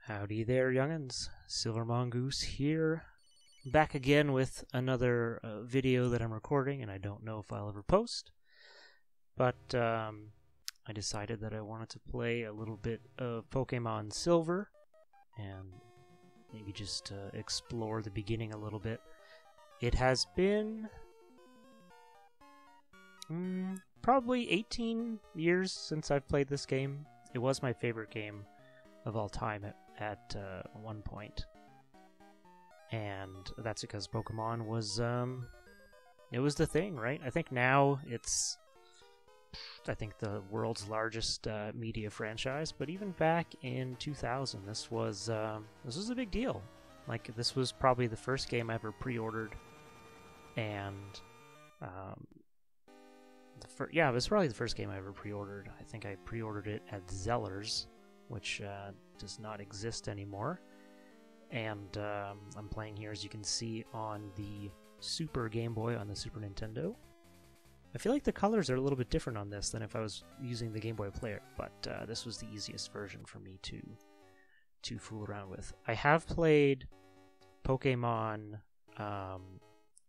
Howdy there, young'uns. Silver Mongoose here, back again with another video that I'm recording, and I don't know if I'll ever post, but I decided that I wanted to play a little bit of Pokémon Silver, and maybe just explore the beginning a little bit. It has been probably 18 years since I've played this game. It was my favorite game of all time at one point, and that's because Pokemon was it was the thing, right? I think now it's the world's largest media franchise, but even back in 2000, this was a big deal. Like, this was probably the first game I ever pre-ordered, and it was probably the first game I ever pre-ordered. I think I pre-ordered it at Zeller's, which does not exist anymore, and I'm playing here, as you can see, on the Super Game Boy on the Super Nintendo. I feel like the colors are a little bit different on this than if I was using the Game Boy player, but this was the easiest version for me to fool around with. I have played Pokemon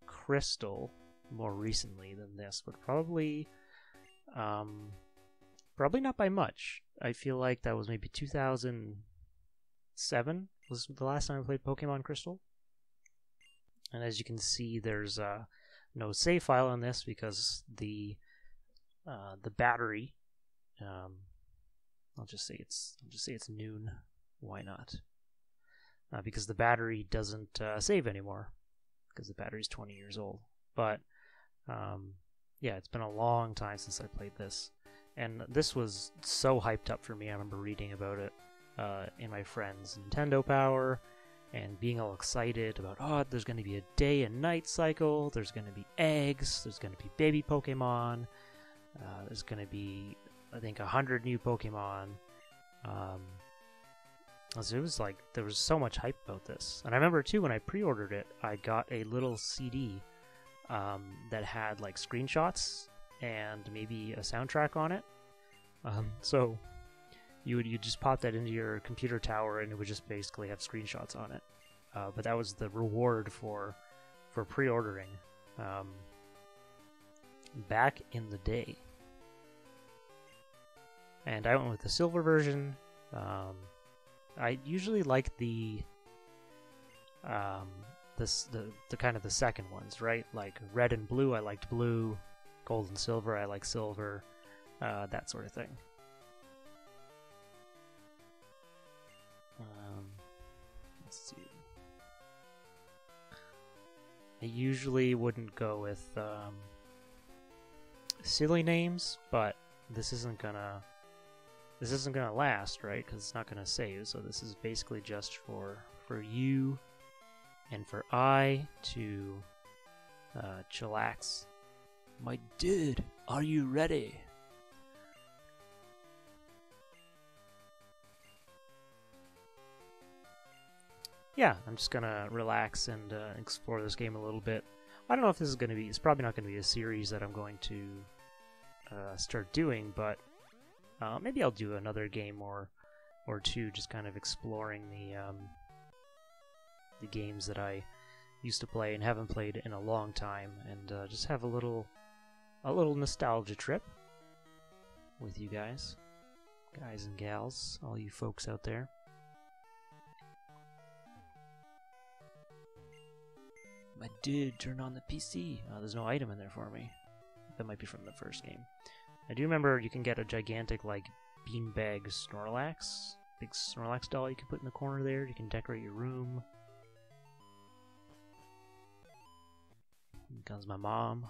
Crystal more recently than this, but probably not by much. I feel like that was maybe 2007 was the last time I played Pokemon Crystal. And as you can see, there's no save file on this because the battery, I'll just say it's noon. Why not? Because the battery doesn't save anymore because the battery's 20 years old. But yeah, it's been a long time since I played this. And this was so hyped up for me. I remember reading about it in my friend's Nintendo Power and being all excited about, oh, there's going to be a day and night cycle, there's going to be eggs, there's going to be baby Pokemon, there's going to be, I think, 100 new Pokemon. It was like, there was so much hype about this. And I remember, too, when I pre-ordered it, I got a little CD that had, like, screenshots and maybe a soundtrack on it. So you just pop that into your computer tower and it would just basically have screenshots on it. But that was the reward for pre-ordering back in the day. And I went with the silver version. I usually like the kind of the second ones, right? Like red and blue, I liked blue. Gold and silver, I like silver. That sort of thing. Let's see. I usually wouldn't go with silly names, but this isn't gonna last, right? Because it's not gonna save. So this is basically just for you and for I to chillax. My dude, are you ready? Yeah, I'm just gonna relax and explore this game a little bit. I don't know if this is gonna be, it's probably not gonna be a series that I'm going to start doing, but maybe I'll do another game or two, just kind of exploring the games that I used to play and haven't played in a long time, and just have a little nostalgia trip with you guys and gals, all you folks out there. My dude, turn on the PC. Oh, there's no item in there for me. That might be from the first game. I do remember you can get a gigantic, like, beanbag Snorlax. Big Snorlax doll you can put in the corner there. You can decorate your room. Here comes my mom.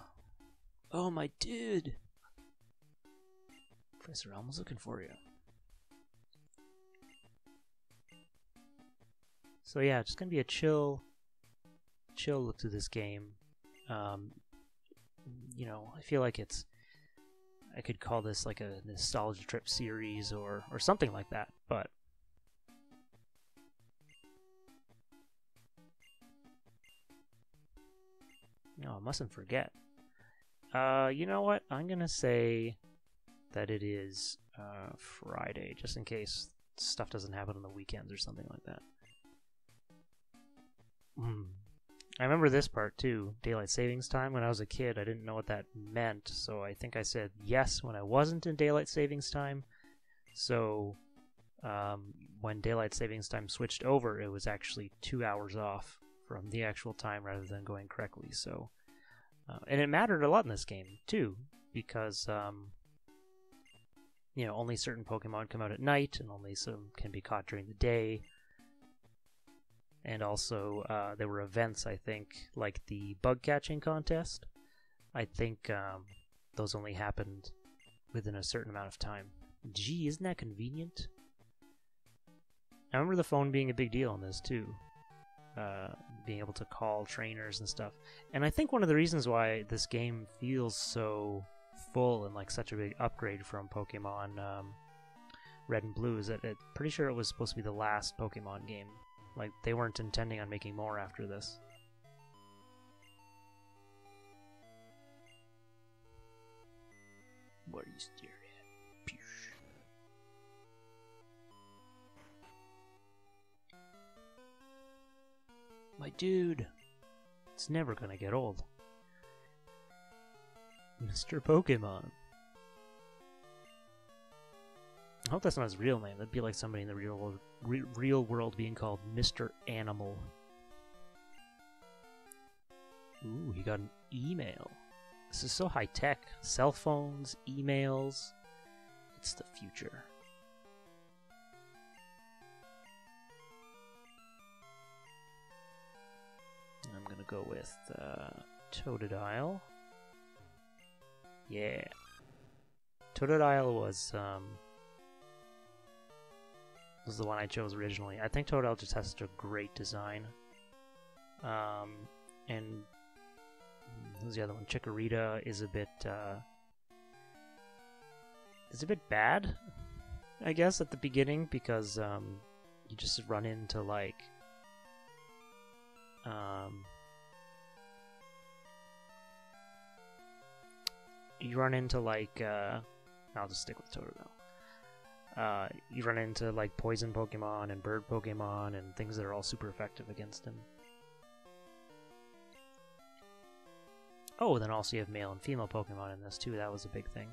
Oh, my dude! Professor Elmo's looking for you. So yeah, just gonna be a chill look through this game. You know, I feel like I could call this like a nostalgia trip series or something like that, but no, I mustn't forget. You know what? I'm gonna say that it is Friday, just in case stuff doesn't happen on the weekends or something like that. I remember this part too, daylight savings time. When I was a kid, I didn't know what that meant, so I think I said yes when I wasn't in daylight savings time. So when daylight savings time switched over, it was actually 2 hours off from the actual time rather than going correctly. So, and it mattered a lot in this game too, because you know, only certain Pokemon come out at night, and only some can be caught during the day. And also, there were events, I think, like the bug catching contest. I think those only happened within a certain amount of time. Gee, isn't that convenient? I remember the phone being a big deal in this too. Being able to call trainers and stuff. And I think one of the reasons why this game feels so full and like such a big upgrade from Pokemon Red and Blue is that I'm pretty sure it was supposed to be the last Pokemon game. Like, they weren't intending on making more after this. What are you staring at? Pew. My dude, it's never gonna get old. Mr. Pokemon. I hope that's not his real name. That'd be like somebody in the real world being called Mr. Animal. Ooh, he got an email. This is so high tech. Cell phones, emails. It's the future. I'm gonna go with Totodile. Yeah. Totodile was the one I chose originally. I think Totodile just has such a great design. And who's the other one? Chikorita is a bit bad, I guess, at the beginning, because you just run into like I'll just stick with Totodile. You run into like poison Pokemon and bird Pokemon and things that are all super effective against him. Oh, then also you have male and female Pokemon in this too. That was a big thing.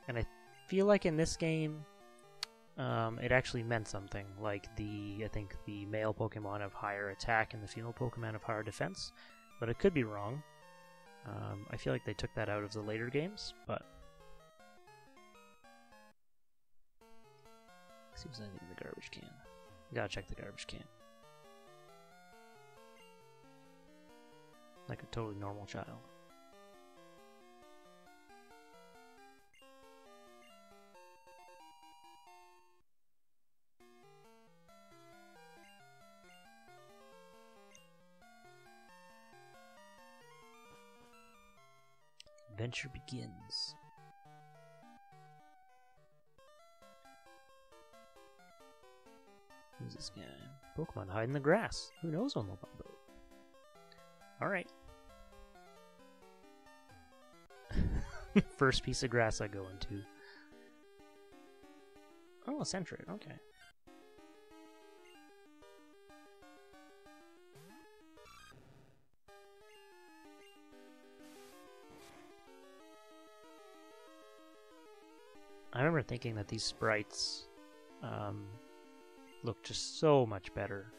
And I feel like in this game, it actually meant something. Like I think the male Pokemon have higher attack and the female Pokemon have higher defense. But it could be wrong. I feel like they took that out of the later games, but see if there's anything in the garbage can. You gotta check the garbage can. Like a totally normal child. Adventure begins. Who's this guy? Pokemon hide in the grass. Who knows what about it? Alright. First piece of grass I go into. Oh, a Sentret. Okay. I remember thinking that these sprites look just so much better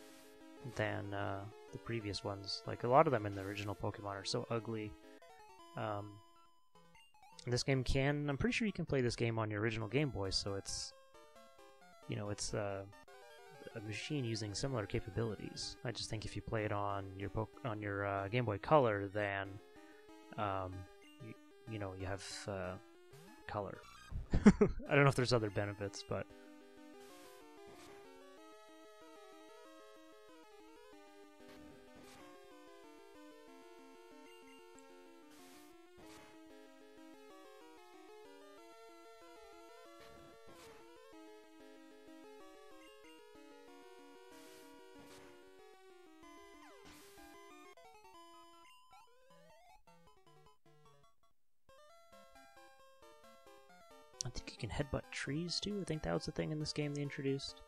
than the previous ones. Like, a lot of them in the original Pokemon are so ugly. This game I'm pretty sure you can play this game on your original Game Boy, so it's, you know, it's a machine using similar capabilities. I just think if you play it on your Game Boy Color, then you know, you have color. I don't know if there's other benefits, but I think you can headbutt trees too. I think that was the thing in this game they introduced.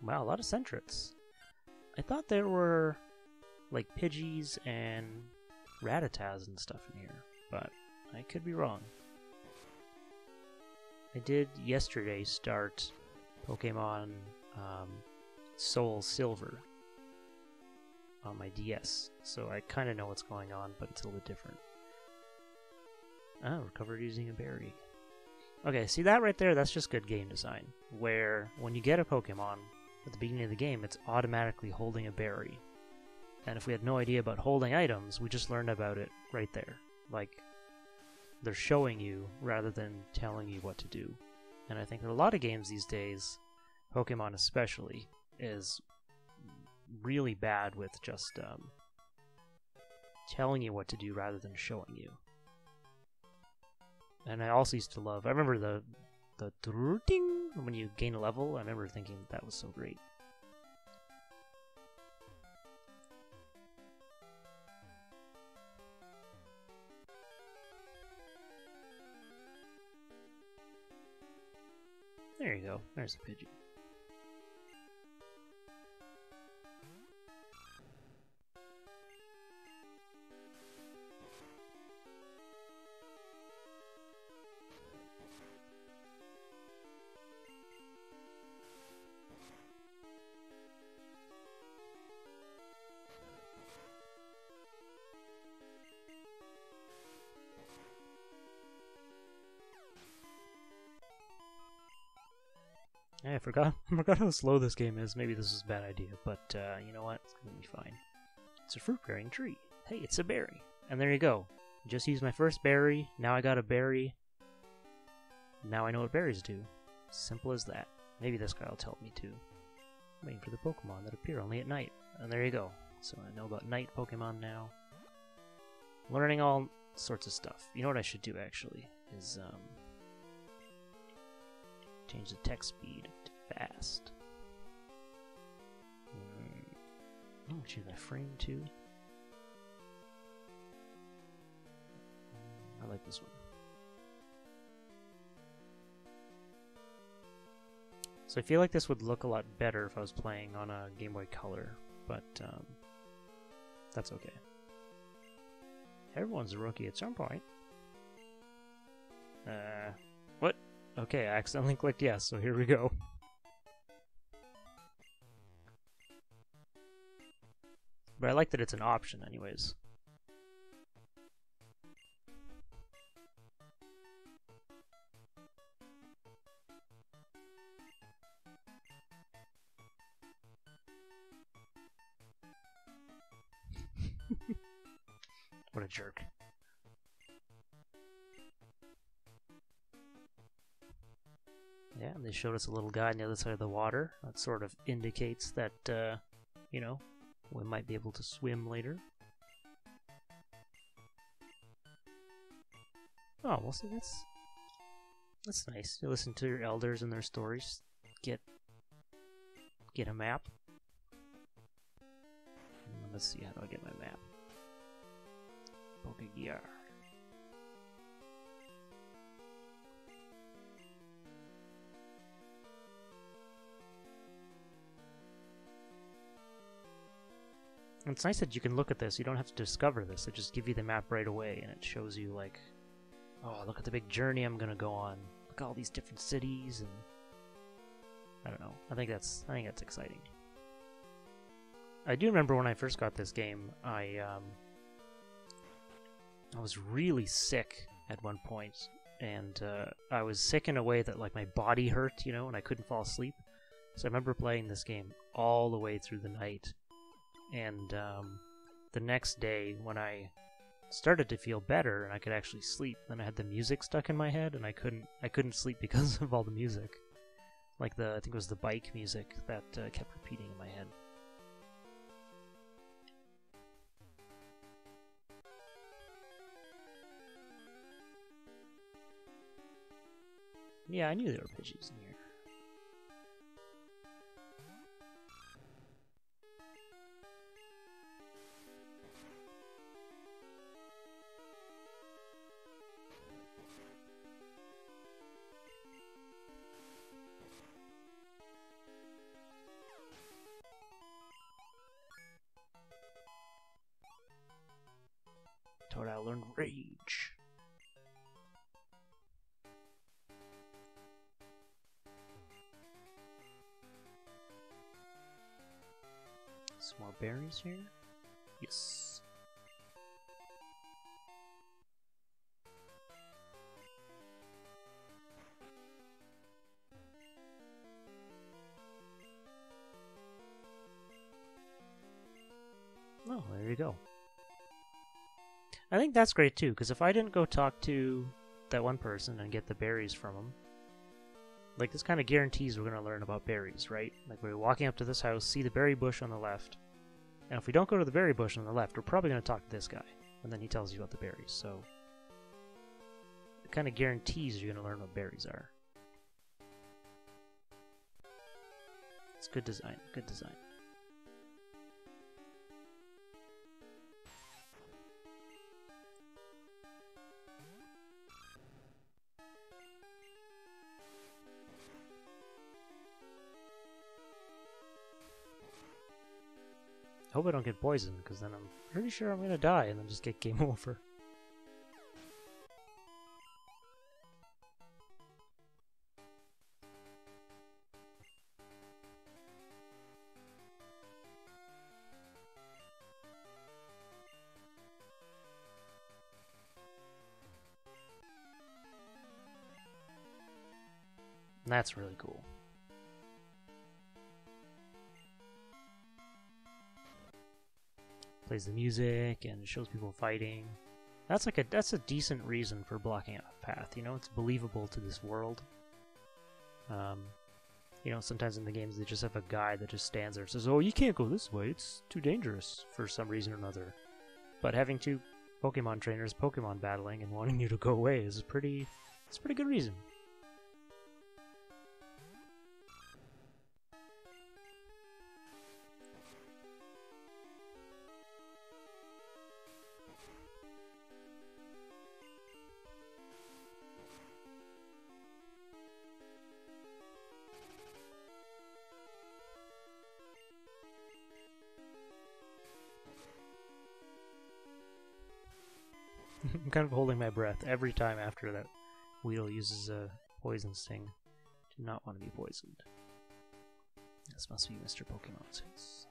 Wow, a lot of Centrets. I thought there were like Pidgeys and Rattatas and stuff in here, but I could be wrong. I did yesterday start Pokemon Soul Silver on my DS, so I kind of know what's going on, but it's a little bit different. Oh, recovered using a berry. Okay, see that right there? That's just good game design, where when you get a Pokemon at the beginning of the game, it's automatically holding a berry. And if we had no idea about holding items, we just learned about it right there. Like, they're showing you rather than telling you what to do. And I think that a lot of games these days, Pokemon especially, is really bad with just telling you what to do rather than showing you. And I also used to love, I remember the ding when you gain a level, I remember thinking that was so great. There you go, there's a Pidgey. I forgot how slow this game is. Maybe this is a bad idea, but you know what? It's gonna be fine. It's a fruit-bearing tree. Hey, it's a berry. And there you go. Just used my first berry. Now I got a berry. Now I know what berries do. Simple as that. Maybe this guy will tell me too. I'm waiting for the Pokemon that appear only at night. And there you go. So I know about night Pokemon now. Learning all sorts of stuff. You know what I should do actually is change the text speed to fast. Oh, change my frame too. I like this one. So I feel like this would look a lot better if I was playing on a Game Boy Color, but that's okay. Everyone's a rookie at some point. What? Okay, I accidentally clicked yes, so here we go. But I like that it's an option anyways. What a jerk. Yeah, and they showed us a little guy on the other side of the water. That sort of indicates that, you know, we might be able to swim later. Oh, well, see, that's nice. You listen to your elders and their stories. Get a map. Let's see, how do I get my map? Pokegear. It's nice that you can look at this. You don't have to discover this. It just gives you the map right away, and it shows you like, oh, look at the big journey I'm gonna go on. Look at all these different cities, and I don't know. I think that's exciting. I do remember when I first got this game, I was really sick at one point, and I was sick in a way that like my body hurt, you know, and I couldn't fall asleep. So I remember playing this game all the way through the night. And the next day, when I started to feel better and I could actually sleep, then I had the music stuck in my head, and I couldn't sleep because of all the music. Like I think it was the bike music that kept repeating in my head. Yeah, I knew there were Pidgeys in here. and rage. Some more berries here. Yes. Oh, there you go. I think that's great too, because if I didn't go talk to that one person and get the berries from him, like this kind of guarantees we're going to learn about berries, right? Like we're walking up to this house, see the berry bush on the left, and if we don't go to the berry bush on the left, we're probably going to talk to this guy, and then he tells you about the berries, so it kind of guarantees you're going to learn what berries are. It's good design, good design. I hope I don't get poisoned, because then I'm pretty sure I'm going to die and then just get game over. And that's really cool. Plays the music and shows people fighting. That's a decent reason for blocking out a path. You know, it's believable to this world. You know, sometimes in the games they just have a guy that just stands there and says, "Oh, you can't go this way. It's too dangerous," for some reason or another. But having two Pokemon trainers Pokemon battling and wanting you to go away is it's a pretty good reason. I'm kind of holding my breath every time after that Weedle uses a poison sting. Do not want to be poisoned. This must be Mr. Pokemon's face.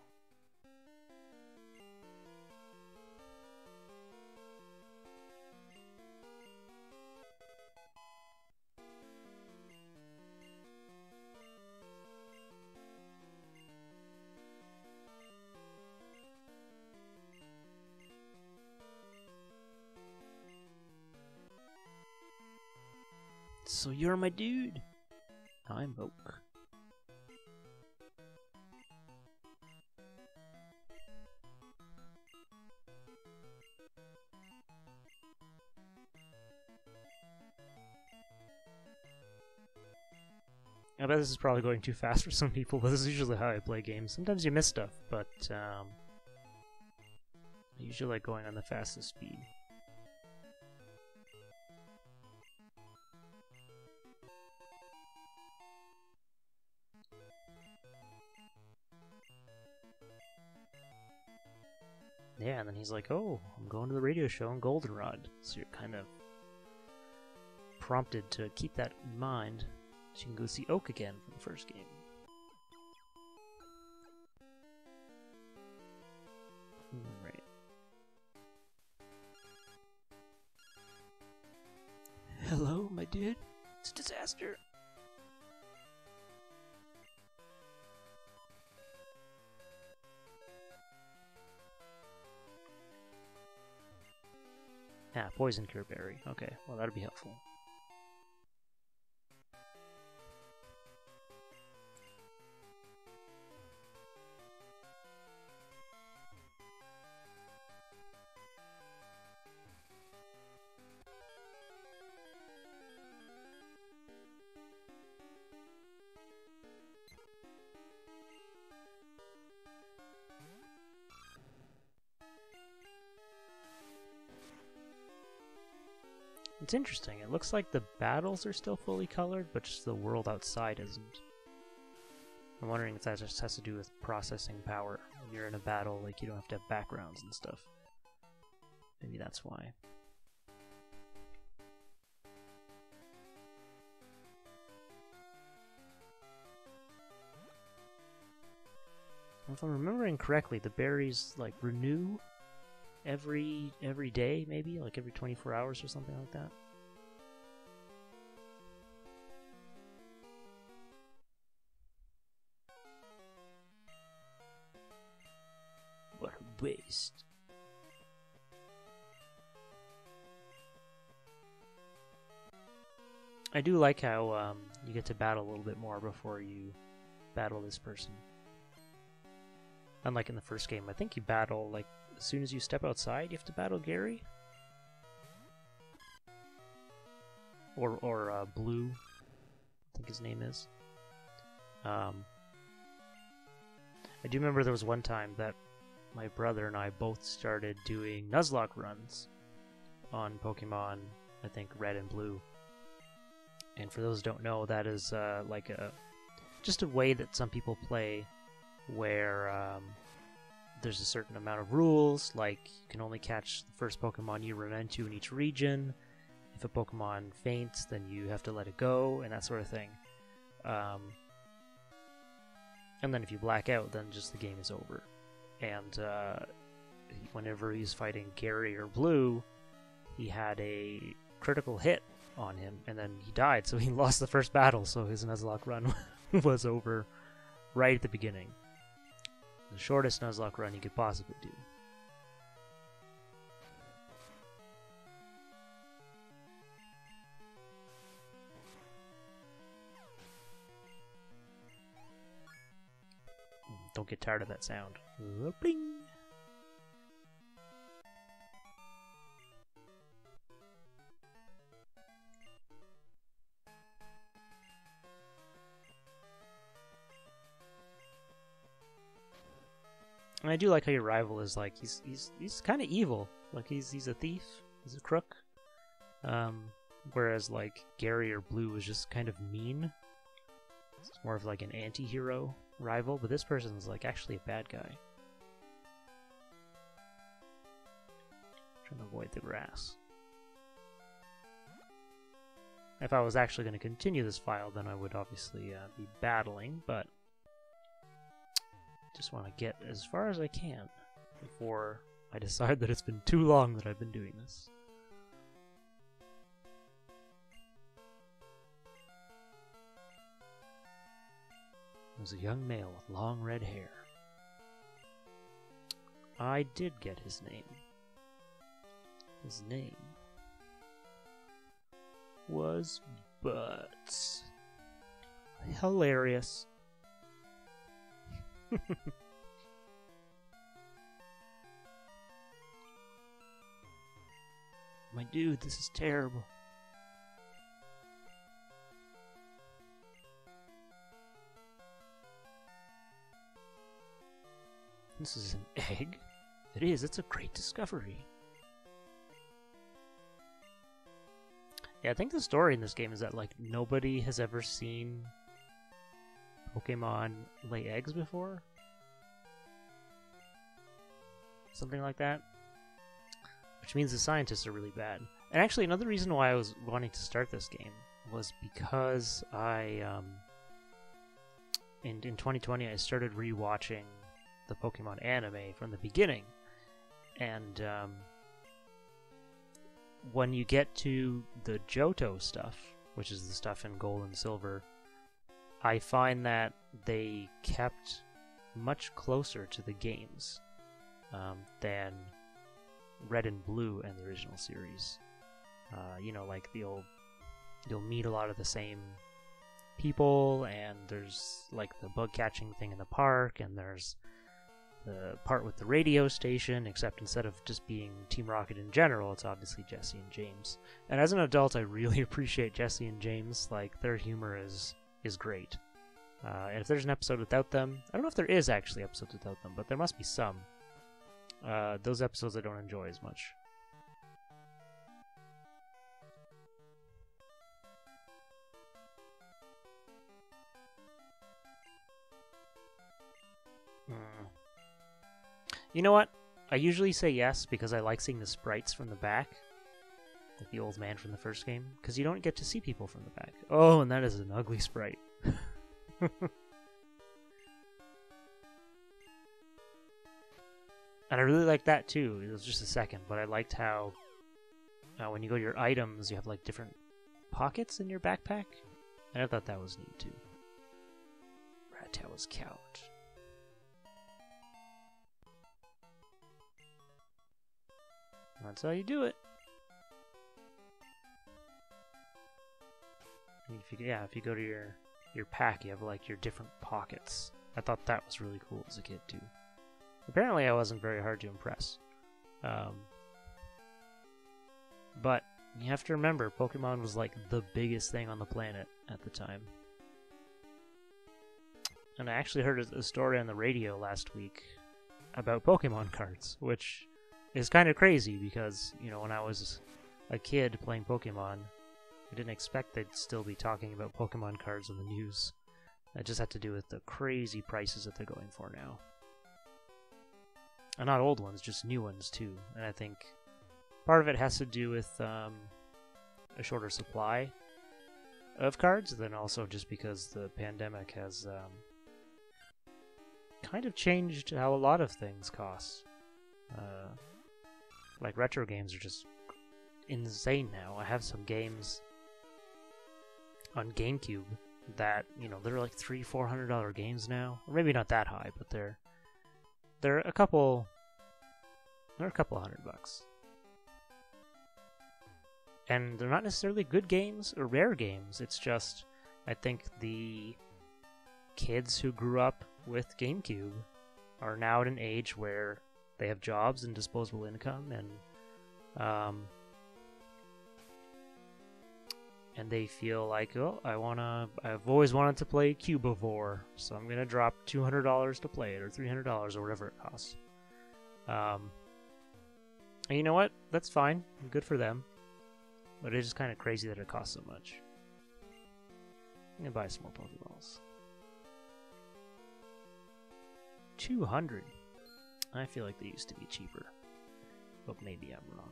So you're my dude. I'm Oak. I bet this is probably going too fast for some people, but this is usually how I play games. Sometimes you miss stuff, but I usually like going on the fastest speed. Yeah, and then he's like, "Oh, I'm going to the radio show in Goldenrod." So you're kind of prompted to keep that in mind, so you can go see Oak again from the first game. Right. Hello, my dude. It's a disaster. Ah, poison cure berry. Okay, well that'd be helpful. It's interesting. It looks like the battles are still fully colored, but just the world outside isn't. I'm wondering if that just has to do with processing power. When you're in a battle, like you don't have to have backgrounds and stuff. Maybe that's why. If I'm remembering correctly, the berries like renew every day, maybe like every 24 hours or something like that. What a waste. I do like how you get to battle a little bit more before you battle this person. Unlike in the first game, I think you battle, like, as soon as you step outside, you have to battle Gary? Or Blue, I think his name is. I do remember there was one time that my brother and I both started doing Nuzlocke runs on Pokemon, I think, Red and Blue. And for those who don't know, that is like just a way that some people play where there's a certain amount of rules, like you can only catch the first Pokemon you run into in each region. If a Pokemon faints, then you have to let it go, and that sort of thing. And then if you black out, then just the game is over. And whenever he's fighting Gary or Blue, he had a critical hit on him, and then he died, so he lost the first battle, so his Nuzlocke run was over right at the beginning. The shortest Nuzlocke run you could possibly do. Don't get tired of that sound. Bling! And I do like how your rival is like he's kind of evil. Like he's a thief, he's a crook. Whereas like Gary or Blue is just kind of mean. It's more of like an anti-hero rival, but this person is like actually a bad guy. Trying to avoid the grass. If I was actually going to continue this file, then I would obviously be battling, but just want to get as far as I can before I decide that it's been too long that I've been doing this. It was a young male with long red hair. I did get his name. His name was Butts. Hilarious. My dude, this is terrible. This is an egg? It is, it's a great discovery. Yeah, I think the story in this game is that, like, nobody has ever seen Pokemon lay eggs before? Something like that. Which means the scientists are really bad. And actually, another reason why I was wanting to start this game was because I, in 2020, I started rewatching the Pokemon anime from the beginning. And, when you get to the Johto stuff, which is the stuff in Gold and Silver, I find that they kept much closer to the games than Red and Blue and the original series. You know, like you'll meet a lot of the same people, and there's like the bug catching thing in the park, and there's the part with the radio station, except instead of just being Team Rocket in general, it's obviously Jesse and James. And as an adult, I really appreciate Jesse and James. Like, their humor is great. And if there's an episode without them, I don't know if there is actually episodes without them, but there must be some. Those episodes I don't enjoy as much. You know what? I usually say yes because I like seeing the sprites from the back. Like the old man from the first game. Because you don't get to see people from the back. Oh, and that is an ugly sprite. And I really liked that too. It was just a second, but I liked how when you go to your items, you have like different pockets in your backpack. And I thought that was neat too. Rat Tail's couch. That's how you do it. If you go to your pack, you have like your different pockets. I thought that was really cool as a kid too. Apparently, I wasn't very hard to impress. But you have to remember, Pokemon was like the biggest thing on the planet at the time. And I actually heard a story on the radio last week about Pokemon cards, which is kind of crazy because, you know, when I was a kid playing Pokemon, I didn't expect they'd still be talking about Pokemon cards in the news. That just had to do with the crazy prices that they're going for now. And not old ones, just new ones too. And I think part of it has to do with a shorter supply of cards, then also just because the pandemic has kind of changed how a lot of things cost. Like retro games are just insane now. I have some games on GameCube that, you know, they're like $300-400 games now. Or maybe not that high, but they're a couple $100. And they're not necessarily good games or rare games. It's just, I think the kids who grew up with GameCube are now at an age where they have jobs and disposable income, and they feel like, oh, I've always wanted to play Cubivore, so I'm gonna drop $200 to play it, or $300, or whatever it costs. And you know what? That's fine. Good for them. But it's just kind of crazy that it costs so much. I'm gonna buy some more Pokeballs. 200. I feel like they used to be cheaper, but maybe I'm wrong.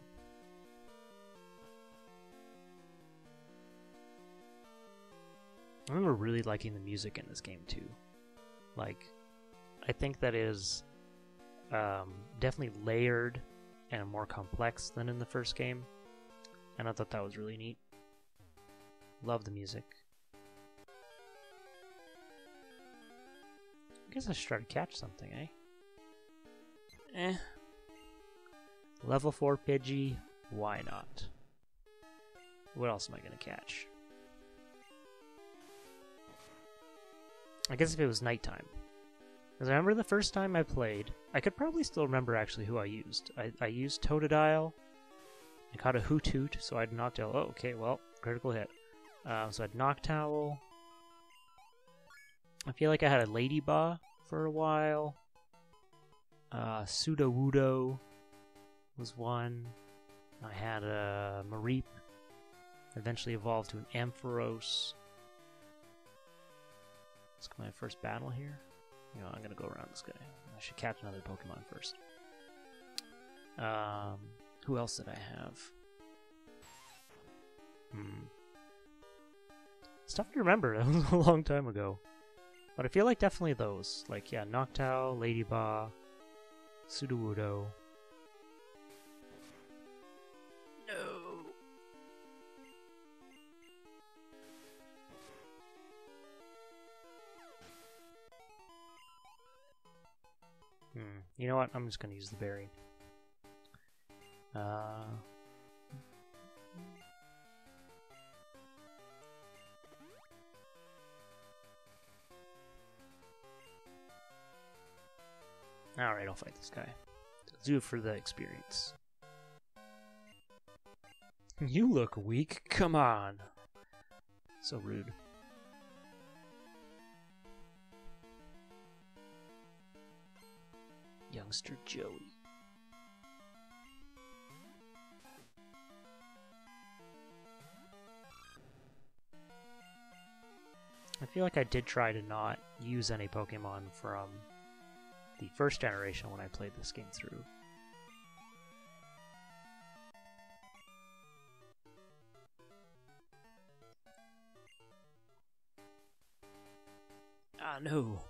I remember really liking the music in this game too. Like, I think that is definitely layered and more complex than in the first game, and I thought that was really neat. Love the music. I guess I should try to catch something, eh? Level 4 Pidgey, why not? What else am I gonna catch? I guess if it was nighttime. Because I remember the first time I played, I could probably still remember actually who I used. I used Totodile. I caught a Hoot, so I'd Noctowl. Oh, okay, well, critical hit. So I'd Noctowl. I feel like I had a Ladybug for a while. Sudowoodo was one. I had a Mareep. Eventually evolved to an Ampharos. Let's get my first battle here. You know, I'm gonna go around this guy. I should catch another Pokemon first. Who else did I have? It's tough to remember. That was a long time ago. But I feel like definitely those. Like, yeah, Noctowl, Ladybug, Sudowoodo. No! You know what? I'm just gonna use the berry. Alright, I'll fight this guy. Let's do it for the experience. You look weak. Come on. So rude. Youngster Joey. I feel like I did try to not use any Pokemon from the first generation when I played this game through. Ah, no.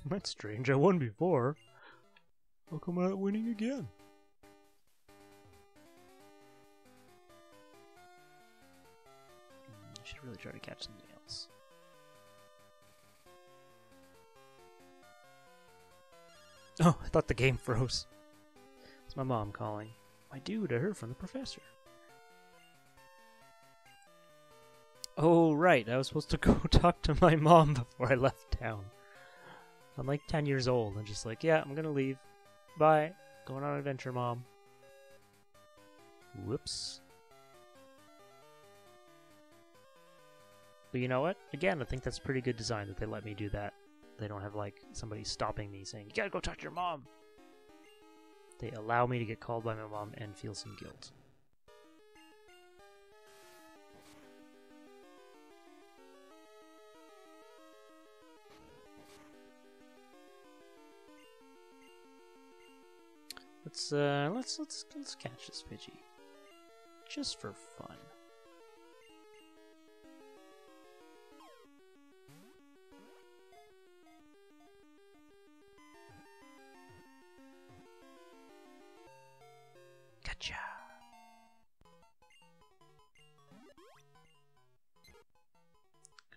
That's strange. I won before. How come I'm not winning again? I should really try to catch something else. Oh, I thought the game froze. It's my mom calling. My dude, I heard from the professor. Oh, right. I was supposed to go talk to my mom before I left town. I'm like 10 years old and just like, yeah, I'm gonna leave. Bye. Going on an adventure, Mom. Whoops. But you know what? Again, I think that's pretty good design that they let me do that. They don't have like somebody stopping me saying, you gotta go talk to your mom. They allow me to get called by my mom and feel some guilt. Let's catch this Pidgey. Just for fun. Gotcha.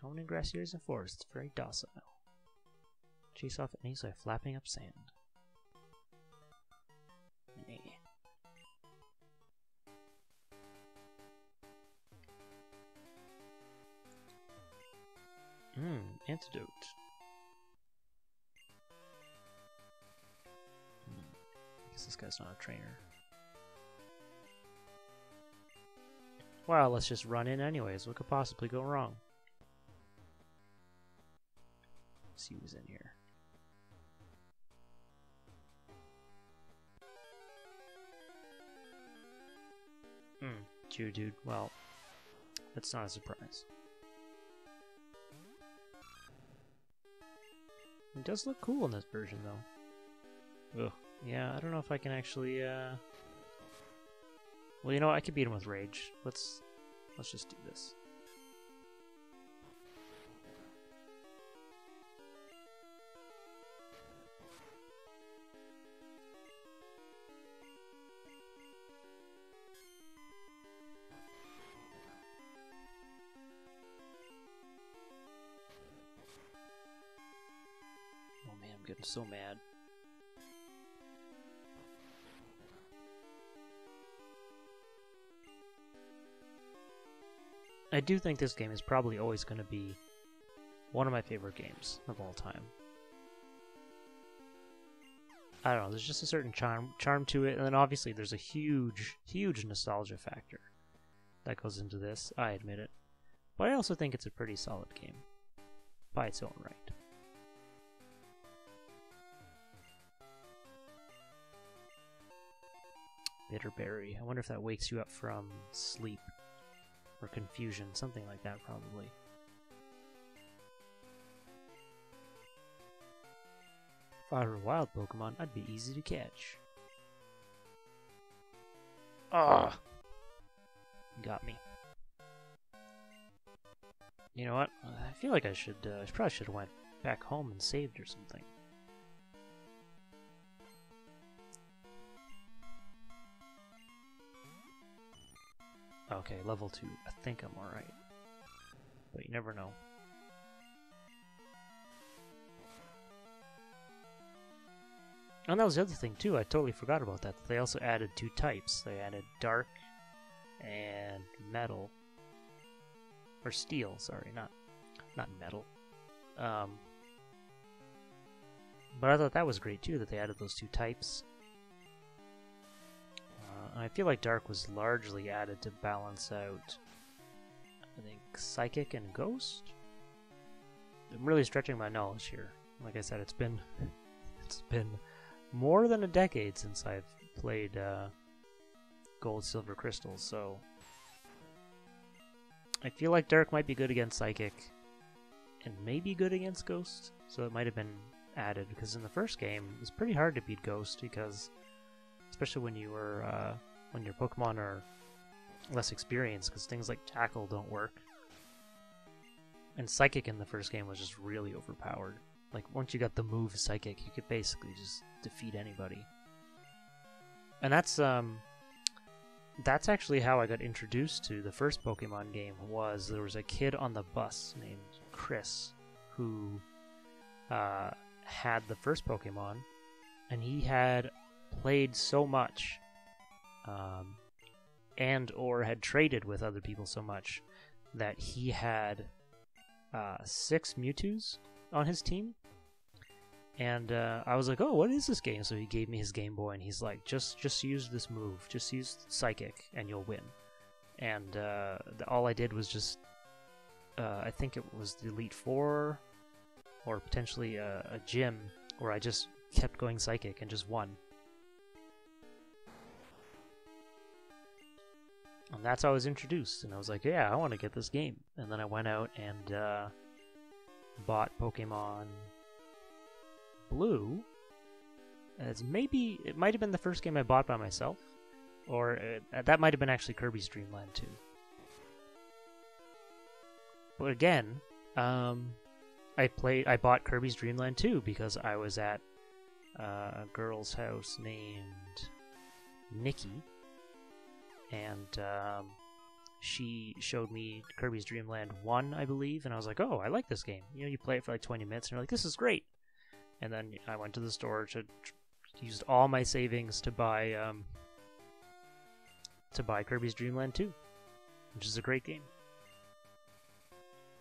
Common in grassy areas and forests, very docile. Chase off enemies by flapping up sand. Antidote. I guess this guy's not a trainer. Well, let's just run in anyways. What could possibly go wrong? Let's see who's in here. Geodude. Well, that's not a surprise. It does look cool in this version, though. Ugh. Yeah, I don't know if I can actually, Well, you know what? I could beat him with Rage. Let's just do this. I'm getting so mad. I do think this game is probably always going to be one of my favorite games of all time. I don't know, there's just a certain charm to it, and then obviously there's a huge nostalgia factor that goes into this, I admit it. But I also think it's a pretty solid game by its own right. Bitter berry. I wonder if that wakes you up from sleep or confusion, something like that probably. If I were a wild Pokemon, I'd be easy to catch. Ah, got me. You know what? I feel like I probably should have went back home and saved or something. Okay, level 2. I think I'm alright. But you never know. And that was the other thing too, I totally forgot about that. They also added 2 types. They added dark and metal. Or steel, sorry, not metal. But I thought that was great too, that they added those 2 types. I feel like Dark was largely added to balance out, I think, Psychic and Ghost? I'm really stretching my knowledge here. Like I said, it's been more than a decade since I've played Gold, Silver, Crystal, so I feel like Dark might be good against Psychic and maybe good against Ghost, so it might have been added, because in the first game it was pretty hard to beat Ghost, because especially when you were when your Pokemon are less experienced, because things like Tackle don't work. And Psychic in the first game was just really overpowered. Like, once you got the move Psychic, you could basically just defeat anybody. And that's actually how I got introduced to the first Pokemon game. Was there was a kid on the bus named Chris who had the first Pokemon, and he had played so much and or had traded with other people so much that he had 6 Mewtwo's on his team. And I was like, oh, what is this game? So he gave me his Game Boy, and he's like, just use this move. Just use Psychic, and you'll win. And all I did was just, I think it was the Elite Four, or potentially a gym, where I just kept going Psychic and just won. And that's how I was introduced. And I was like, yeah, I want to get this game. And then I went out and bought Pokemon Blue. It might have been the first game I bought by myself, or that might have been actually Kirby's Dream Land 2. But again, I bought Kirby's Dream Land 2 because I was at a girl's house named Nikki, and she showed me Kirby's Dream Land 1, I believe, and I was like, oh, I like this game. You know, you play it for like 20 minutes, and you're like, this is great. And then I went to the store to used all my savings to buy Kirby's Dream Land 2, which is a great game.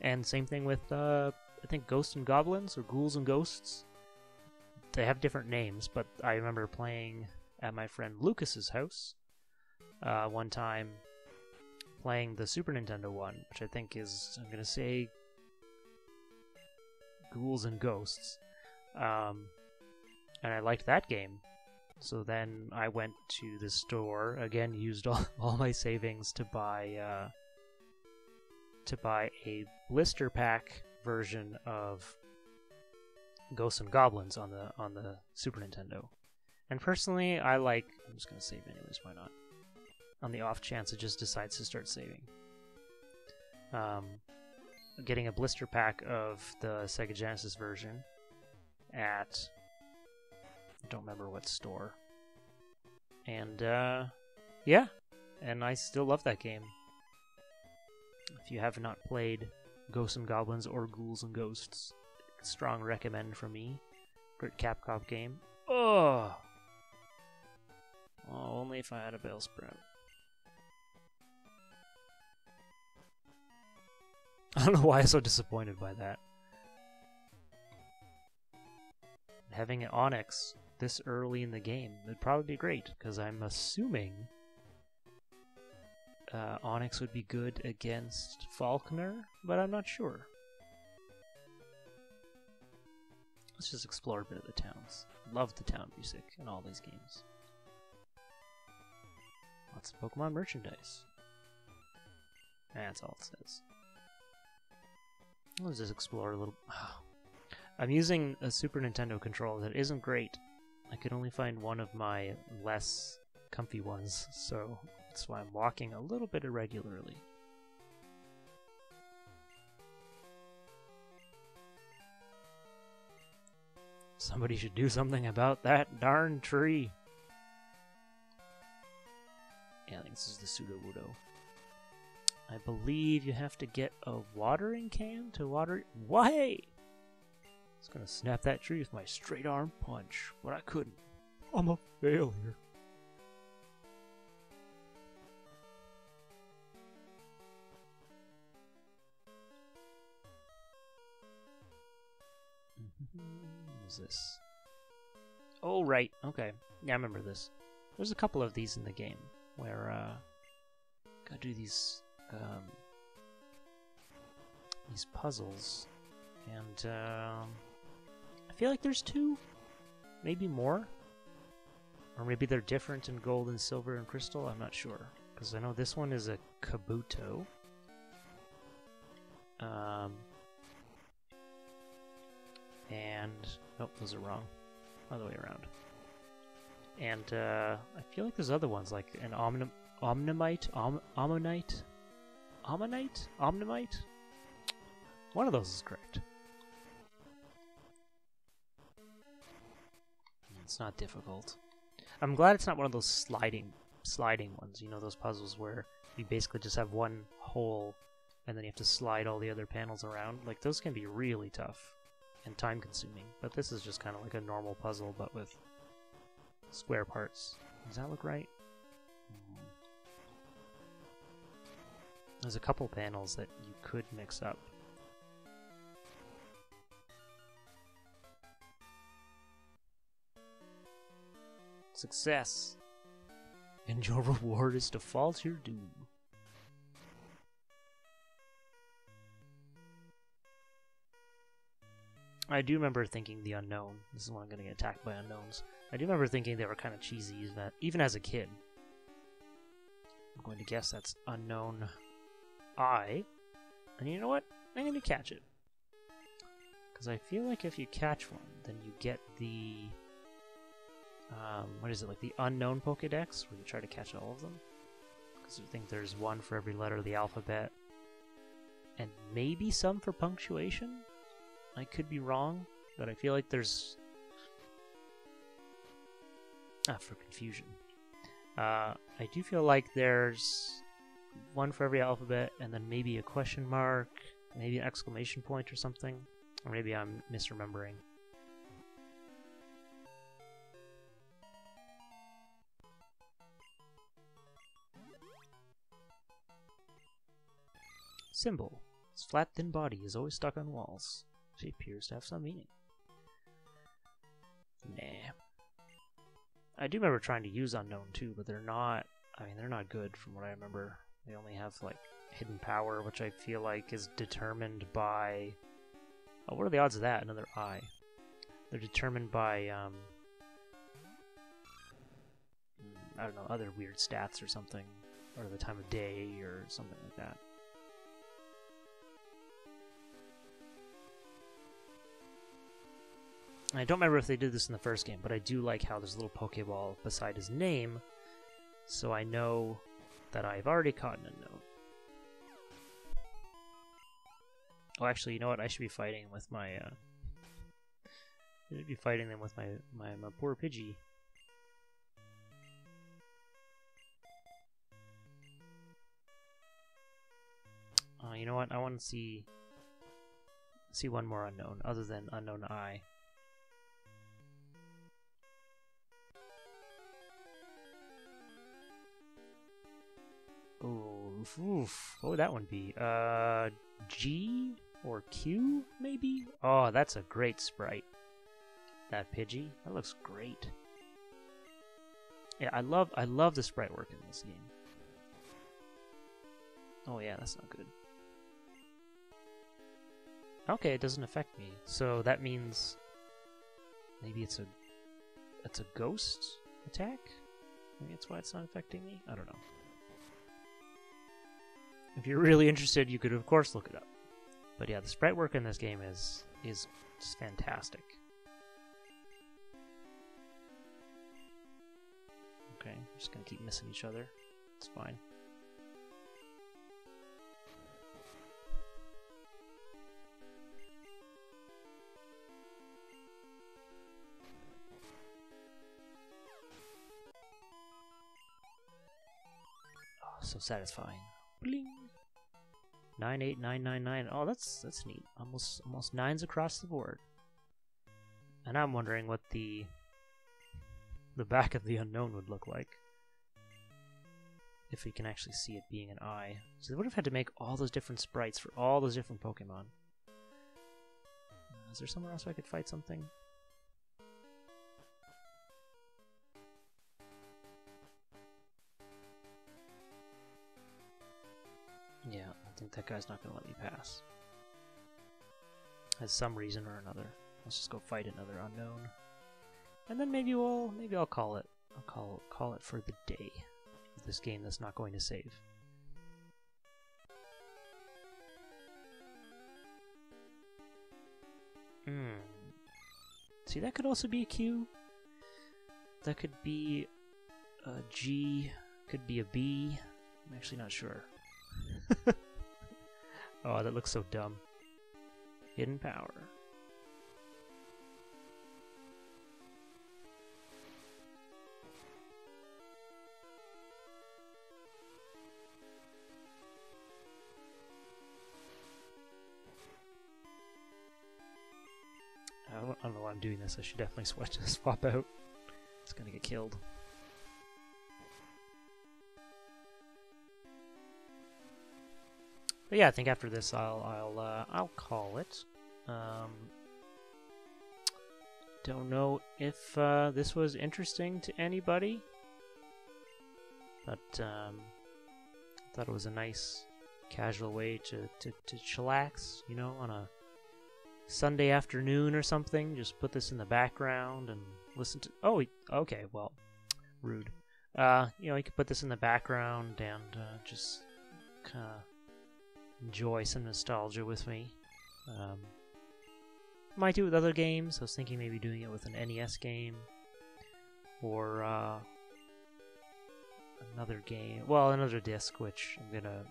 And same thing with I think Ghosts and Goblins, or Ghouls and Ghosts. They have different names, but I remember playing at my friend Lucas's house one time, playing the Super Nintendo one, which I think is, I'm gonna say, Ghouls and Ghosts. And I liked that game. So then I went to the store, again used all my savings to buy a blister pack version of Ghosts and Goblins on the Super Nintendo. And personally, I'm just gonna save anyways, why not? On the off chance it just decides to start saving. Getting a blister pack of the Sega Genesis version at, I don't remember what store. And yeah, and I still love that game. If you have not played Ghosts and Goblins or Ghouls and Ghosts, strong recommend from me. Great Capcom game. Oh, only if I had a Bellsprout. I don't know why I'm so disappointed by that. Having an Onix this early in the game would probably be great, because I'm assuming Onix would be good against Falconer, but I'm not sure. Let's just explore a bit of the towns. Love the town music in all these games. Lots of Pokemon merchandise. That's all it says. Let's just explore a little. I'm using a Super Nintendo controller that isn't great. I could only find one of my less comfy ones, so that's why I'm walking a little bit irregularly. Somebody should do something about that darn tree. Yeah, I think this is the Sudowoodo. I believe you have to get a watering can to water it. Why? I was gonna snap that tree with my straight arm punch, but I couldn't. I'm a failure. What is this? Oh, right. Okay. Yeah, I remember this. There's a couple of these in the game where gotta do these puzzles, and I feel like there's 2, maybe more, or maybe they're different in Gold and Silver and Crystal. I'm not sure, because I know this one is a Kabuto. And nope, those are wrong. Other way around. And I feel like there's other ones like an Omnimite. One of those is correct. It's not difficult. I'm glad it's not one of those sliding ones. You know, those puzzles where you basically just have one hole and then you have to slide all the other panels around. Like, those can be really tough and time-consuming. But this is just kind of like a normal puzzle, but with square parts. Does that look right? There's a couple panels that you could mix up. Success! And your reward is to fall to your doom. I do remember thinking the unknown. This is when I'm going to get attacked by unknowns. I do remember thinking they were kind of cheesy, even as a kid. I'm going to guess that's unknown I. And you know what? I'm going to catch it. Because I feel like if you catch one, then you get the... what is it, like the unknown Pokédex, where you try to catch all of them? Because I think there's one for every letter of the alphabet. And maybe some for punctuation? I could be wrong, but I feel like there's... for confusion. I do feel like there's one for every alphabet, and then maybe a question mark, maybe an exclamation point or something. Or maybe I'm misremembering. Symbol. Its flat, thin body is always stuck on walls. She appears to have some meaning. Nah. I do remember trying to use unknown too, but they're not... I mean, they're not good from what I remember. They only have, like, hidden power, which I feel like is determined by... Oh, what are the odds of that? Another eye. They're determined by, I don't know, other weird stats or something. Or the time of day or something like that. I don't remember if they did this in the first game, but I do like how there's a little Pokeball beside his name, so I know that I've already caught an unknown. Oh, actually, you know what? I should be fighting with my, I should be fighting them with my poor Pidgey. You know what? I want to see one more unknown, other than unknown I. Oof. What would that one be? G or Q, maybe? Oh, that's a great sprite. That Pidgey. That looks great. Yeah, I love the sprite work in this game. Oh yeah, that's not good. Okay, it doesn't affect me. So that means maybe it's a ghost attack? Maybe that's why it's not affecting me? I don't know. If you're really interested, you could of course look it up. But yeah, the sprite work in this game is just fantastic. Okay, I'm just gonna keep missing each other. It's fine. Oh, so satisfying. Bling. 98999. Oh, that's neat. Almost nines across the board. And I'm wondering what the back of the unknown would look like. If we can actually see it being an eye. So they would have had to make all those different sprites for all those different Pokemon. Is there somewhere else I could fight something? Yeah, I think that guy's not going to let me pass. Has some reason or another. Let's just go fight another unknown. And then maybe I'll call it. I'll call it for the day. This game that's not going to save. See, that could also be a Q. That could be a G. Could be a B. I'm actually not sure. Oh, that looks so dumb. Hidden power. don't know why I'm doing this. I should definitely swap out. It's gonna get killed. But yeah, I think after this I'll call it. Don't know if this was interesting to anybody, but I thought it was a nice casual way to chillax, you know, on a Sunday afternoon or something. Just put this in the background and listen to. Oh, okay. Well, rude. You know, you could put this in the background and just kind of enjoy some nostalgia with me. Might do it with other games. I was thinking maybe doing it with an NES game or another game. Well, another disc, which I'll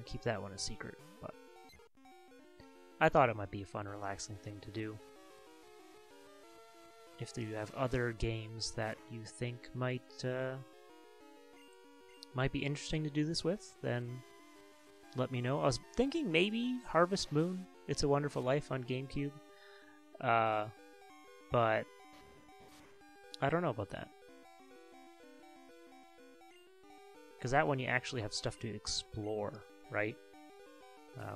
keep that one a secret. But I thought it might be a fun, relaxing thing to do. If you have other games that you think might be interesting to do this with, then let me know. I was thinking maybe Harvest Moon, It's a Wonderful Life on GameCube. But I don't know about that. Because that one you actually have stuff to explore, right?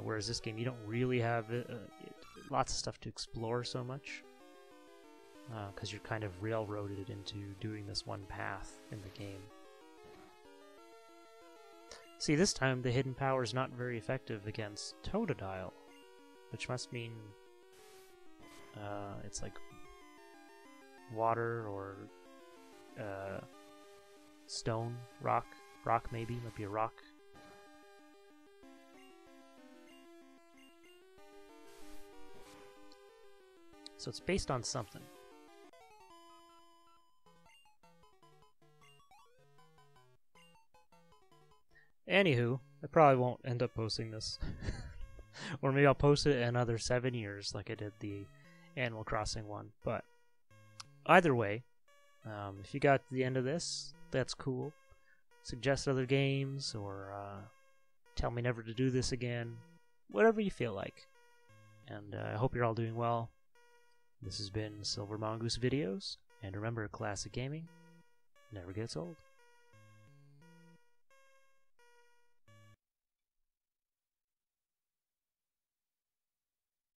Whereas this game, you don't really have lots of stuff to explore so much. Because you're kind of railroaded into doing this one path in the game. See, this time the hidden power is not very effective against Totodile, which must mean it's like water or stone, rock maybe, might be a rock. So it's based on something. Anywho, I probably won't end up posting this. Or maybe I'll post it in another 7 years like I did the Animal Crossing one. But either way, if you got to the end of this, that's cool. Suggest other games or tell me never to do this again. Whatever you feel like. And I hope you're all doing well. This has been SilverMongooseVideos. And remember, classic gaming never gets old.